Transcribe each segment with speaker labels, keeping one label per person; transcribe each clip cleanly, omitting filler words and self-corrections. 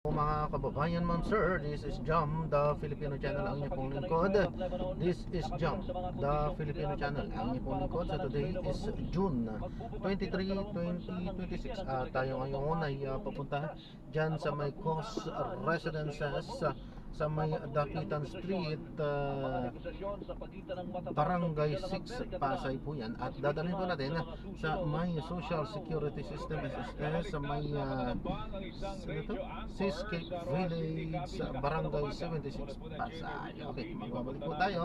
Speaker 1: Mga kababayan, ma'am sir, this is Jam, the Filipino channel, ang inyong pong lingkod. This is Jam, the Filipino channel, ang inyong pong lingkod. So today is June 23, 2026. Tayo ngayon ay papunta dyan sa may Cos Residences sa may Dapitan Street, Barangay 6, Pasay po yan. At dadalhin po natin sa may Social Security System SSS, sa may Seascape Village, Barangay 76, Pasay. Okay, magbabalik po tayo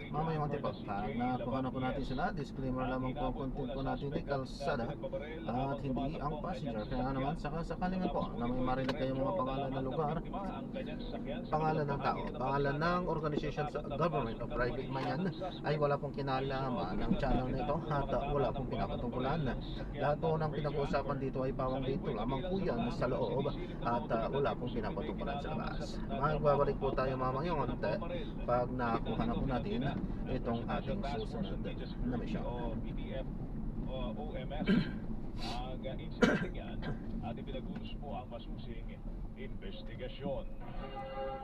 Speaker 1: mamaya konti pa. Pag nakuha na po natin sila, disclaimer lamang po ang content po natin ay kalsada at hindi ang passenger. Kaya naman sakalingan po na may marinig kayo mga pangalan ng lugar, pangalan ng tao, pangalan ng organization sa government o private man yan, ay wala pong kinalaman ng channel na ito at wala pong pinapatungkulan. Lahat po ng pinag-uusapan dito ay pawang dito lamang po yan sa loob at wala pong pinapatungkulan sa labas. Magbabalik po tayo mamaya konti pag nakuha na po natin itong ating susunod na mission.
Speaker 2: OMS ang incident yan at ipinagulos po ang masusing investigasyon.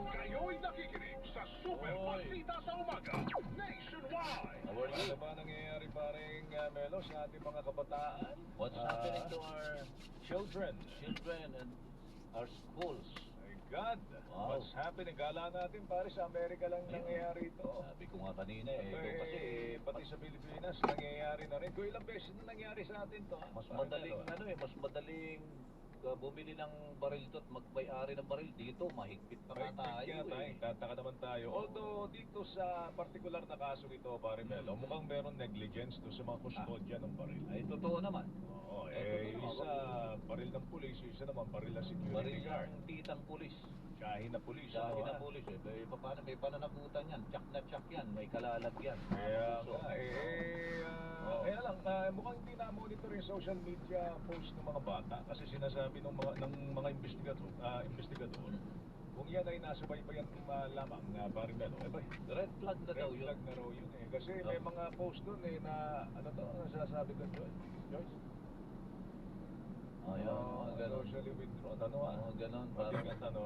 Speaker 3: Kayo'y nakikinig sa Super Balita sa Umaga Nationwide.
Speaker 2: Ano ba nangyayari paring Melo sa ating mga kabataan?
Speaker 4: What's happening to our
Speaker 2: Children
Speaker 4: and our schools?
Speaker 2: My God,
Speaker 4: Wow.
Speaker 2: what's happening? Kala natin pare sa Amerika lang nangyayari ito.
Speaker 4: Sabi ko nga kanina doon kasi
Speaker 2: Pati sa Pilipinas nangyayari na rin. Kung ilang beses na nangyari sa atin to.
Speaker 4: mas madaling mas madaling bumili ng baril to at magmay-ari ng baril dito, mahigpit pa nga tayo
Speaker 2: Tataka naman tayo. Although dito sa particular na kaso nito, pare Melo, mukhang meron negligence to sa mga kustodya ng baril.
Speaker 4: Ay totoo naman.
Speaker 2: Oo,
Speaker 4: totoo.
Speaker 2: isa baril ng pulis, isa naman baril ng security
Speaker 4: Baril
Speaker 2: guard.
Speaker 4: ng titang pulis.
Speaker 2: Kahin na pulis.
Speaker 4: Dahil na pulis paano may pananagutan yan, tsak na tsak yan, may kalalagyan.
Speaker 2: Kaya
Speaker 4: So,
Speaker 2: kaya lang, mukhang hindi na-monitor yung social media post ng mga bata kasi sinasabi ng mga investigador, kung yan ay nasa baybayan lamang na baril Melo,
Speaker 4: red flag na daw
Speaker 2: red
Speaker 4: yun.
Speaker 2: flag na raw yun kasi may mga post doon na ano to, ang sinasabi doon, George?
Speaker 4: Ayun, mga ganon.
Speaker 2: Socially withdrawn, ano
Speaker 4: Mga ganon, parang
Speaker 2: Matigas, ano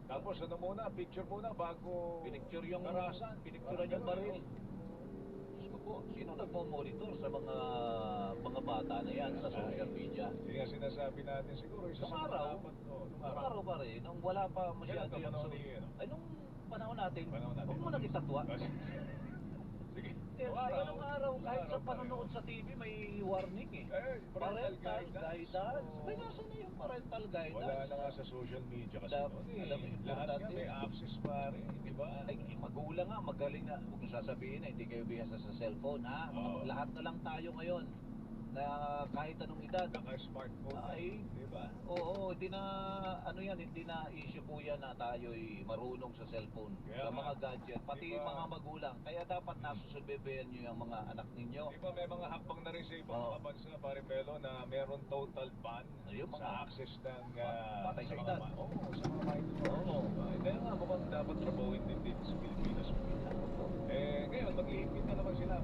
Speaker 2: Tapos ano muna, picture muna bago
Speaker 4: pinicture yung
Speaker 2: karasan,
Speaker 4: pinicturean yung baril. Diyos ko po, sino nagmo-monitor sa mga bata na yan sa social media?
Speaker 2: Hindi nga sinasabi natin siguro isa
Speaker 4: Nung
Speaker 2: sa
Speaker 4: araw,
Speaker 2: dapat
Speaker 4: nung araw pa rin, nung wala pa masyado
Speaker 2: Kailan ka
Speaker 4: yung
Speaker 2: panahon ni, ano?
Speaker 4: ay nung panahon natin,
Speaker 2: Panahon natin.
Speaker 4: huwag mo nang itatwa.
Speaker 2: Sige.
Speaker 4: Nung araw, kahit sa panonood sa TV, may warning eh. Parental guidance. May nasa na yung parental guidance?
Speaker 2: Wala na nga sa social media kasi
Speaker 4: Dapat,
Speaker 2: noon
Speaker 4: alam mo,
Speaker 2: lahat nga
Speaker 4: importante
Speaker 2: may
Speaker 4: yun.
Speaker 2: access pare, di ba?
Speaker 4: Ay, magulang nga, magaling na. Huwag mo sasabihin na hindi kayo bihasa sa cellphone, ha?
Speaker 2: Oo.
Speaker 4: Lahat na lang tayo ngayon na kahit anong edad.
Speaker 2: Naka-smartphone
Speaker 4: Ay,
Speaker 2: di ba?
Speaker 4: Oo, hindi na, hindi na issue po yan na tayo'y marunong sa cellphone,
Speaker 2: Kaya
Speaker 4: sa
Speaker 2: nga.
Speaker 4: mga gadget, pati
Speaker 2: Diba?
Speaker 4: mga magulang. Kaya dapat nasusubaybayan nyo yung mga anak ninyo.
Speaker 2: Di ba may mga hakbang na rin sa ibang
Speaker 4: Oo.
Speaker 2: mga bansa, pare Melo, na meron total ban
Speaker 4: Ayun,
Speaker 2: sa
Speaker 4: mga-
Speaker 2: access ng
Speaker 4: patay sa
Speaker 2: mga
Speaker 4: edad.
Speaker 2: Oo, sa mga minors.
Speaker 4: Oo.
Speaker 2: Kaya nga mukhang dapat trabawin din dito sa Pilipinas. Ngayon, mag-iipit na naman sila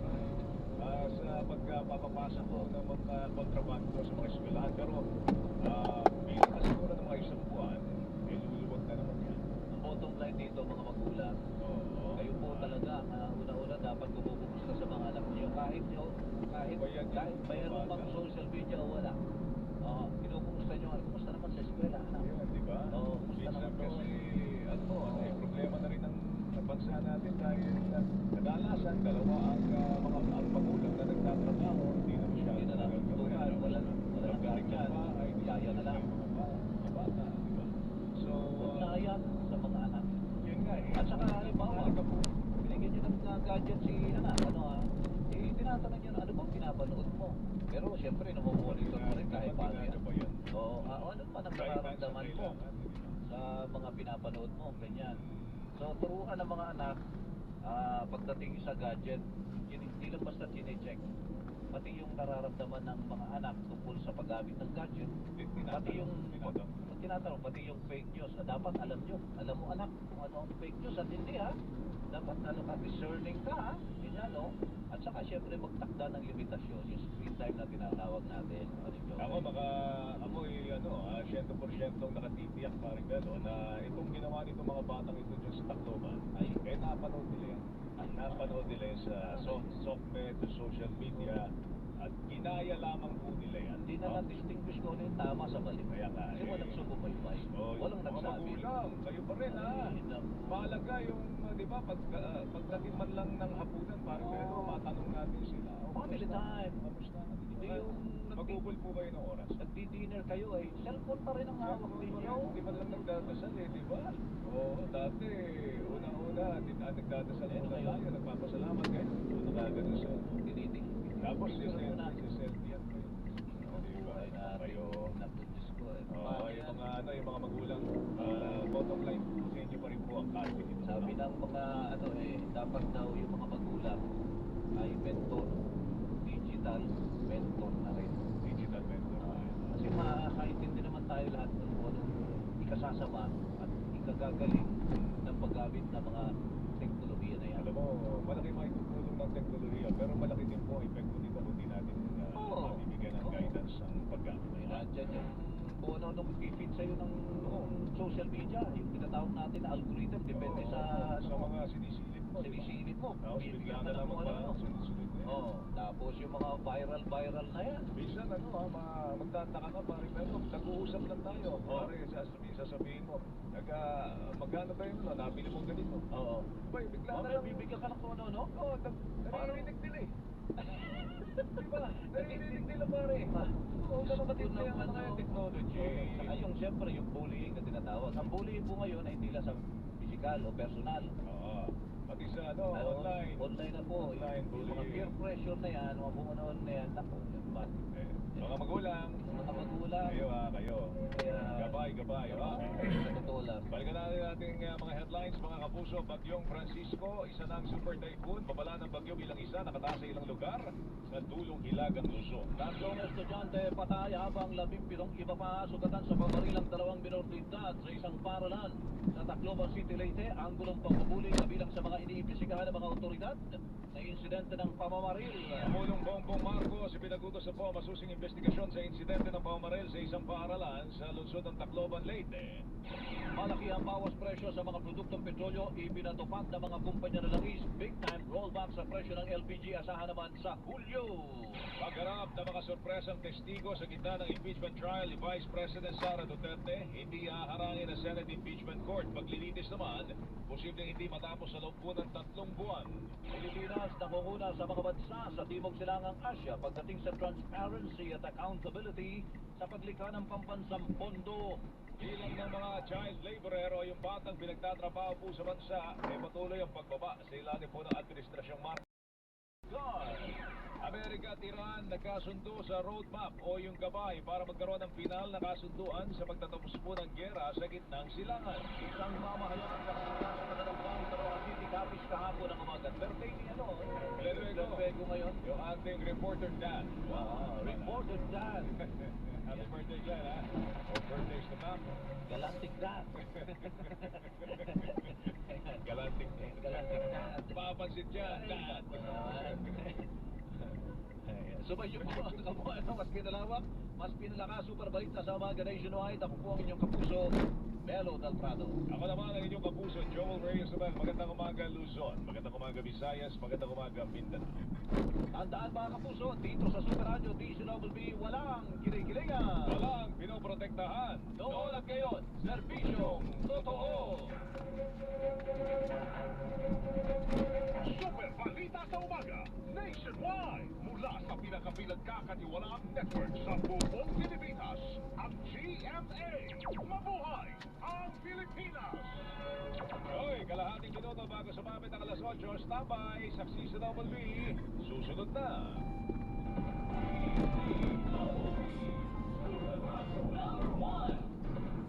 Speaker 2: sa pagpapapasa po ng mga kontrabando sa mga eskwelahan. Pero bilang na siguro ng mga isang buwan, luluwag na naman yan.
Speaker 4: Ang bottom line dito, mga magulang,
Speaker 2: Oo.
Speaker 4: kayo po talaga, una-una dapat bumubuksa sa mga anak niyo. Kahit mayroon bang social media o wala. Kinukumusta nyo, kumusta naman sa eskwela, anak?
Speaker 2: Yan, di ba?
Speaker 4: Oo, kumusta
Speaker 2: Minsan
Speaker 4: naman
Speaker 2: kasi,
Speaker 4: doon?
Speaker 2: problema na rin ng bansa natin dahil kadalasan dalawa ang mga magulang na nagtatrabaho, hindi na masyado.
Speaker 4: Hindi na lang tutukan, wala nang
Speaker 2: gadget.
Speaker 4: Yaya na lang.
Speaker 2: Mga bata, di ba? So,
Speaker 4: Huwag na yan sa mga anak.
Speaker 2: yun nga eh.
Speaker 4: At saka, halimbawa, binigyan nyo ng gadget si anak, tinatanong nyo na ano bang pinapanood mo? Pero siyempre, namumonitor mo rin kahit paano yan. Oo, ano pa ang nararamdaman mo sa mga pinapanood mo, ganyan. So, turuan ng mga anak, pagdating sa gadget, hindi lang basta chinecheck. Pati yung nararamdaman ng mga anak tungkol sa paggamit ng gadget. Pati yung tinatanong, pati yung fake news. Dapat alam nyo. Alam mo anak kung ano ang fake news at hindi ha. Dapat ano ka, discerning ka ha. Ganyan no. At saka syempre magtakda ng limitasyon, yung screen time na tinatawag natin.
Speaker 2: Ako, ako'y 100% nakatitiyak paring Belo na itong ginawa nitong mga batang ito dyan sa Tacloban, napanood nila yan. Napanood nila yan sa software, sa social media, at ginaya lamang po nila yan.
Speaker 4: Hindi na na-distinguish ko ano yung tama sa mali.
Speaker 2: Kaya nga,
Speaker 4: Kasi walang sumubaybay. Walang
Speaker 2: mga
Speaker 4: nagsabi.
Speaker 2: magulang, kayo pa rin ha. Mahalaga yung, di ba, pagdating man lang ng hapunan, parang Belo, matanong natin sila.
Speaker 4: Family time.
Speaker 2: Kamusta?
Speaker 4: Hindi yung
Speaker 2: Magugol po kayo ng oras.
Speaker 4: nagdi-dinner kayo ay cellphone pa rin ang hawak ninyo.
Speaker 2: Hindi man lang nagdadasal eh, di ba? Oo, dati, una-una, nagdadasal muna tayo, nagpapasalamat kayo. Nakagano sa...
Speaker 4: Tiniting.
Speaker 2: Tapos si
Speaker 4: muna.
Speaker 2: Selfie yan kayo. Di ba?
Speaker 4: Buhay natin.
Speaker 2: Kayo,
Speaker 4: Napundis ko eh.
Speaker 2: yung mga magulang, bottom line, sa inyo pa rin po ang kahit
Speaker 4: Sabi ng mga dapat daw yung mga magulang ay mentor, digital mentor na rin.
Speaker 2: digital mentor.
Speaker 4: Kasi makakaintindi naman tayo lahat ng kung anong ikasasama at ikagagaling ng paggamit ng mga teknolohiya na yan.
Speaker 2: Alam mo, malaki maitutulong ng teknolohiya, pero malaki din po ang epekto nito kung di natin mabibigyan ng guidance ang paggamit na yan.
Speaker 4: Nandiyan yung kung ano nung i-feed sa'yo ng social media, yung tinatawag natin na algorithm, depende sa
Speaker 2: mga sinisilip mo.
Speaker 4: sinisilip mo.
Speaker 2: Tapos bigla na lang sinisilip mo.
Speaker 4: Tapos yung mga viral na yan.
Speaker 2: Minsan magtataka ka pare, pero nag-uusap lang tayo. Pare, sasabihin mo, magkano ba yun? Nabili mong ganito.
Speaker 4: Oo.
Speaker 2: Bay, bigla na lang.
Speaker 4: Bibigyan ka ng kung ano, no?
Speaker 2: Oo, naririnig nila eh. Diba? Naririnig nila pare. Oo, ganun katindi ang technology.
Speaker 4: Saka yung siyempre yung bullying na tinatawag. Ang bullying po ngayon ay hindi lang sa physical o personal.
Speaker 2: Oo. Pati sa online.
Speaker 4: Online na po.
Speaker 2: Online
Speaker 4: Yung mga
Speaker 2: bullying.
Speaker 4: peer pressure na yan, mga bumunoon na yan, naku, yan ba?
Speaker 2: Mga magulang.
Speaker 4: Mga magulang.
Speaker 2: Kayo.
Speaker 4: Kaya,
Speaker 2: Gabay.
Speaker 4: sa totoo lang.
Speaker 2: Balikan natin ating mga headlines, mga kapuso. Bagyong Francisco, isa ng super typhoon. Babala ng bagyo bilang isa, nakataas sa ilang lugar sa dulong Hilagang Luzon.
Speaker 4: Tatlong estudyante patay habang 17 iba pa sugatan sa pamarilang 2 minor de edad sa isang paralan. Sa Tacloban City, Leyte, ang gulong pagpupuli kabilang sa mga iniimbestigahan ng mga otoridad na insidente ng pamamaril.
Speaker 2: Pangulong Bongbong Marcos ipinagutos sa po masusing investigasyon sa insidente ng pamamaril sa isang paaralan sa lungsod ng Tacloban, Leyte.
Speaker 4: Malaki ang bawas presyo sa mga produktong petrolyo, ipinatupad ng mga kumpanya ng langis. Big time rollback sa presyo ng LPG asahan naman sa Hulyo.
Speaker 2: Pagharap ng mga sorpresang testigo sa gitna ng impeachment trial ni Vice President Sara Duterte, hindi haharangin ng Senate Impeachment Court. Paglilitis naman, posibleng hindi matapos sa loob po ng 3 buwan.
Speaker 4: Pilipinas nakunguna sa mga bansa sa Timog Silangang Asya pagdating sa transparency at accountability sa paglikha ng pambansang pondo.
Speaker 2: Bilang ng mga child laborer o yung batang pinagtatrabaho po sa bansa, ay patuloy ang pagbaba sa ilalim po ng Administrasyong Marcos. Amerika at Iran nagkasundo sa roadmap o yung gabay para magkaroon ng final na kasunduan sa pagtatapos po ng giyera sa gitnang silangan.
Speaker 4: Isang mamahayag ang kasunduan sa Manalampang Taroan City Capiz kahapon ang umaga. Birthday ni Glenwego ngayon.
Speaker 2: Yung ating reporter Dan.
Speaker 4: Reporter Dan.
Speaker 2: Happy birthday dyan, ha? O birthdays na ma'am.
Speaker 4: Galantic Dan.
Speaker 2: Galantic.
Speaker 4: Galantic Dan.
Speaker 2: Papansin dyan, Dan.
Speaker 4: Sumayo po ang kabuhayan ng mas pinalawak, mas pinalakas, super balita sa umaga nationwide. Ako po ang inyong kapuso, Melo Del Prado.
Speaker 2: Ako naman ang inyong kapuso, Joel Reyes naman. Magandang umaga Luzon, magandang umaga Visayas, magandang umaga Mindanao.
Speaker 4: Tandaan mga kapuso, dito sa Super Radio DCWB, walang kinikilingan.
Speaker 2: Walang pinoprotektahan.
Speaker 4: Noon at ngayon, serbisyong totoo.
Speaker 3: Super Balita sa Umaga, nationwide, mula sa pinakapinagkakatiwalaang network sa buong Pilipinas, ang GMA. Mabuhay ang Pilipinas!
Speaker 2: Hoy, kalahating minuto bago sumapit ang alas 8, standby, saksi sa Double B. Susunod na.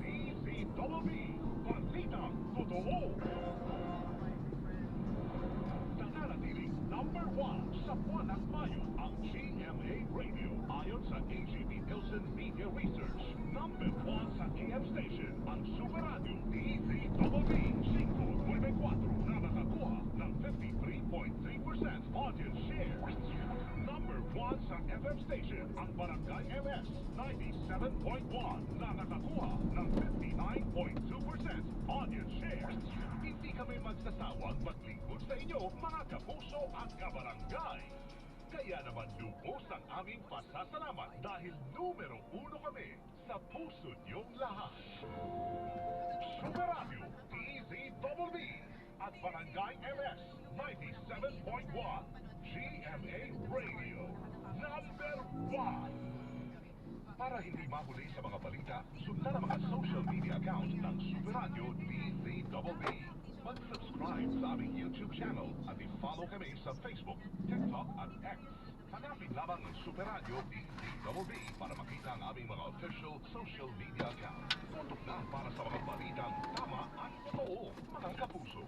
Speaker 3: DZWB, Balitang Totoo! Nananatiling number 1 sa buwan ng Mayo ang GMA Radio. Ayon sa AGP Nielsen Media Research, number 1 sa AM station ang Super Radio DZWB 594 na nakakuha ng 53.3% on audience shares. Number 1 sa FM station, ang Barangay MS 97.1 na nakakuha ng 59.2% audience shares. Hindi kami magsasawang maglingkod sa inyo, mga kapuso at kabarangay. Kaya naman lubos ang aming pasasalamat dahil numero 1 kami sa puso niyong lahat. Super Radio, DZBB at Barangay MS 97.1 GMA Radio Number 1. Para hindi mahuli sa mga balita, sundan ang mga social media accounts ng Super Radio DZBB. Mag-subscribe sa aming YouTube channel at i-follow kami sa Facebook, TikTok at X. Hanapin lamang ang Super Radio DZBB para makita ang aming mga official social media accounts. Tutok na para sa mga balitang tama at totoo, mga kapuso.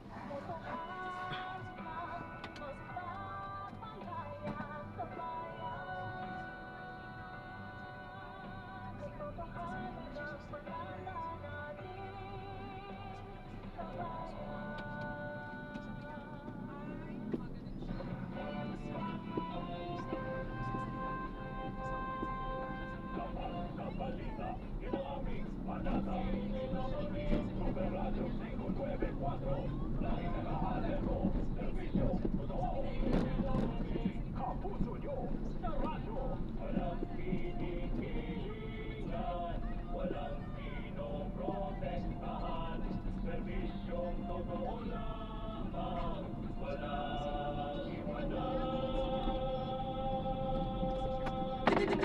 Speaker 3: Kapuso nyo sa radyo. Walang pinipilingan, walang pinoprotektahan, serbisyong totoo lamang, walang iwanan.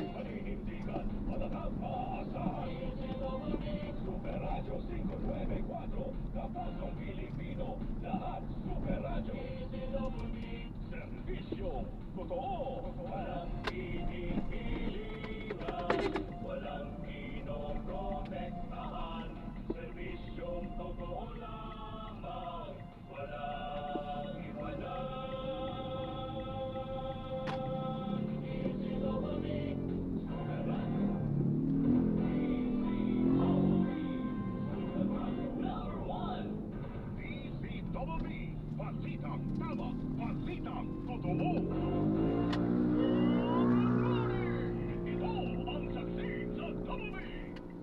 Speaker 3: Paninindigan, matatag, maaasahan. Super Radio 594, Kapusong Pilipino, lahat Super Radio. Serbisyong totoo, walang pinipilingan, walang pinoprotektahan, serbisyong totoo lamang, walang iwanan. Super Radio. Number 1. DZBB, balitang tama, balitang totoo. Ito ang saksi sa WB.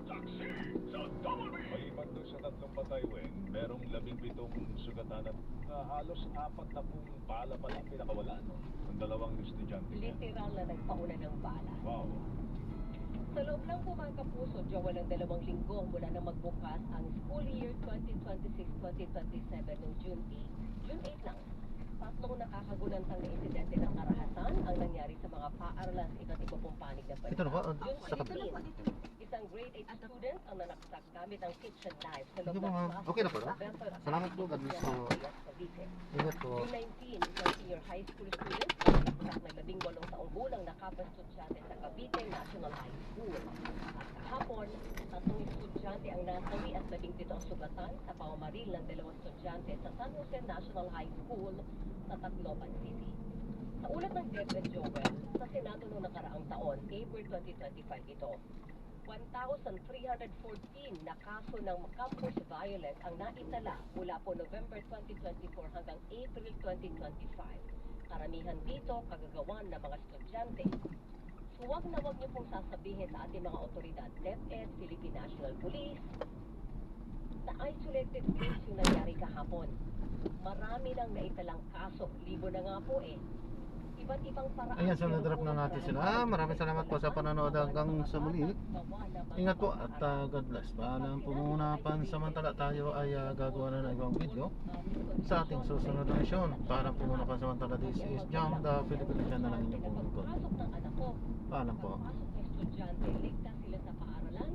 Speaker 3: Saksi sa WB.
Speaker 2: Maliban doon sa 3 patay, Weng, merong 17 sugatan at halos 40 bala pa lang pinakawala, no? Ang 2 estudyante niya.
Speaker 5: Literal na nagpauna ng bala.
Speaker 2: Wow.
Speaker 5: Sa loob lang po mga kapuso, walang 2 linggo mula nang magbukas ang school year 2026-2027 noong June 8 lang. 3 nakakagunantang na insidente ng karahasan ang nangyari sa mga paaralan sa iba't iba pong panig ng bansa.
Speaker 1: Ito na ba?
Speaker 5: June
Speaker 1: Sa kabila.
Speaker 5: 16, isang grade 8 student ang nanaksak gamit ang kitchen knife sa loob
Speaker 1: Hindi
Speaker 5: ng
Speaker 1: ba,
Speaker 5: classroom
Speaker 1: okay na po, no?
Speaker 5: sa Benton
Speaker 1: Salamat po, God bless po.
Speaker 5: Cavite.
Speaker 1: Ingat po.
Speaker 5: June 19, isang senior high school student nanaksak ng 18 taong gulang na kapwa-estudyante sa Cavite National High School. At kahapon, 3 estudyante ang nasawi at 17 ang sugatan sa pamamaril ng 2 estudyante sa San Jose National High School sa Tacloban City. Sa ulat ng DepEd Joel, sa Senado noong nakaraang taon, April 2025 ito, 1,314 na kaso ng campus violence ang naitala mula po November 2024 hanggang April 2025. Karamihan dito kagagawan ng mga estudyante. So wag na wag niyo pong sasabihin sa ating mga otoridad, DepEd, Philippine National Police, na isolated case yung nangyari kahapon. Marami nang naitalang kaso, libo na nga po eh. Iba't ibang paraan.
Speaker 1: Ayan, so na-drop na natin sila. Maraming salamat po sa panonood hanggang sa muli. Ingat po at God bless. Paalam po muna, pansamantala tayo ay gagawa na ng ibang video sa ating susunod na misyon. Paalam po muna pansamantala. This is Jam, the Philippine Channel ng inyong pong lingkod.
Speaker 5: Pagpasok ng anak ko,
Speaker 1: Paalam po.
Speaker 5: pagpasok ng estudyante, ligtas sila sa paaralan,